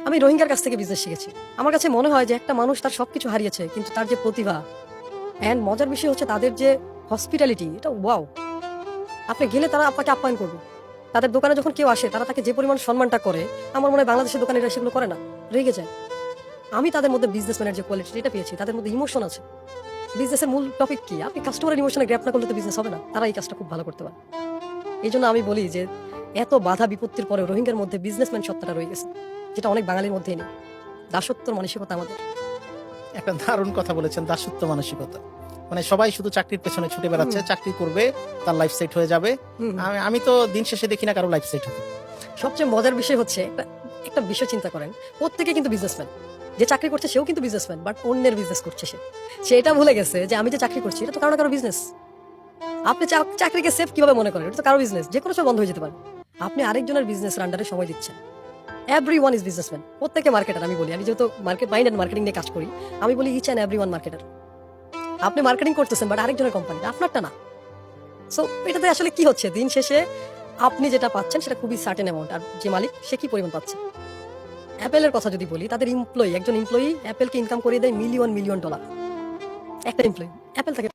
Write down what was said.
আমি রোহিঙ্গার কাছ থেকে বিজনেস শিখেছি। আমার কাছে মনে হয় যে একটা মানুষ তার সবকিছু হারিয়েছে, কিন্তু তার যে প্রতিভা অ্যান্ড মজার বিষয় হচ্ছে তাদের যে হসপিটালিটি, এটা ওয়াও। আপনি গেলে তারা আপনাকে আপ্যায়ন করবে। তাদের দোকানে যখন কেউ আসে তারা তাকে যে পরিমাণ সম্মানটা করে, আমার মনে হয় বাংলাদেশের দোকানিরা সেগুলো করে না, রেগে যায়। আমি তাদের মধ্যে বিজনেসম্যানের যে কোয়ালিটি এটা পেয়েছি, তাদের মধ্যে ইমোশন আছে। বিজনেসের মূল টপিক কি? আপনি কাস্টমারের ইমোশনে গ্র্যাপ না করলে তো বিজনেস হবে না। তারা এই কাজটা খুব ভালো করতে পারে। এই জন্য আমি বলি যে এত বাধা বিপত্তির পরে রোহিঙ্গার মধ্যে বিজনেসম্যান সত্তাটা রয়ে গেছে, যেটা অনেক বাঙালির মধ্যেই নেই। দাসত্বর মানসিকতা আমাদের। একটা দারুণ কথা বলেছেন, দাসত্ব মানসিকতা। মানে সবাই শুধু চাকরির পেছনে ছুটে বেড়াচ্ছে, চাকরি করবে তার লাইফ সেট হয়ে যাবে। আমি তো দিন শেষে দেখি না কারো লাইফ সেট হতে। সবচেয়ে মজার বিষয় হচ্ছে একটা বিষয় চিন্তা করেন, প্রত্যেকে কিন্তু বিজনেসম্যান। যে চাকরি করছে সেও কিন্তু বিজনেসম্যান, বাট অন্যের বিজনেস করছে সে এটা ভুলে গেছে যে আমি যে চাকরি করছি এটা তো কারো না কারো বিজনেস। আপনি চাকরিকে সেফ কিভাবে মনে করেন? এটা তো কারো বিজনেস, যে কোনো সময় বন্ধ হয়ে যেতে পারে। আপনি আরেকজনের বিজনেস আন্ডারে সময় দিচ্ছেন। এভরি ওয়ান ইজ বিজনেসম্যান, প্রত্যেকে মার্কেটার। আমি বলি, আমি যেহেতু মার্কেট মাইন্ড অ্যান্ড মার্কেটিং নিয়ে কাজ করি, আমি বলি each and every one marketer. আপনি মার্কেটিং করতেছেন বাট আরেকজনের কোম্পানি, আপনারটা না। সো এটাতে আসলে কি হচ্ছে? দিন শেষে আপনি যেটা পাচ্ছেন সেটা খুবই সার্টেন অ্যামাউন্ট, আর যে মালিক সে কি পরিমাণ পাচ্ছে। অ্যাপেলের কথা যদি বলি, তাদের একজন এমপ্লয়ি অ্যাপেলকে ইনকাম করিয়ে দেয় মিলিয়ন মিলিয়ন ডলার। একটা এমপ্লয়ি অ্যাপেল থেকে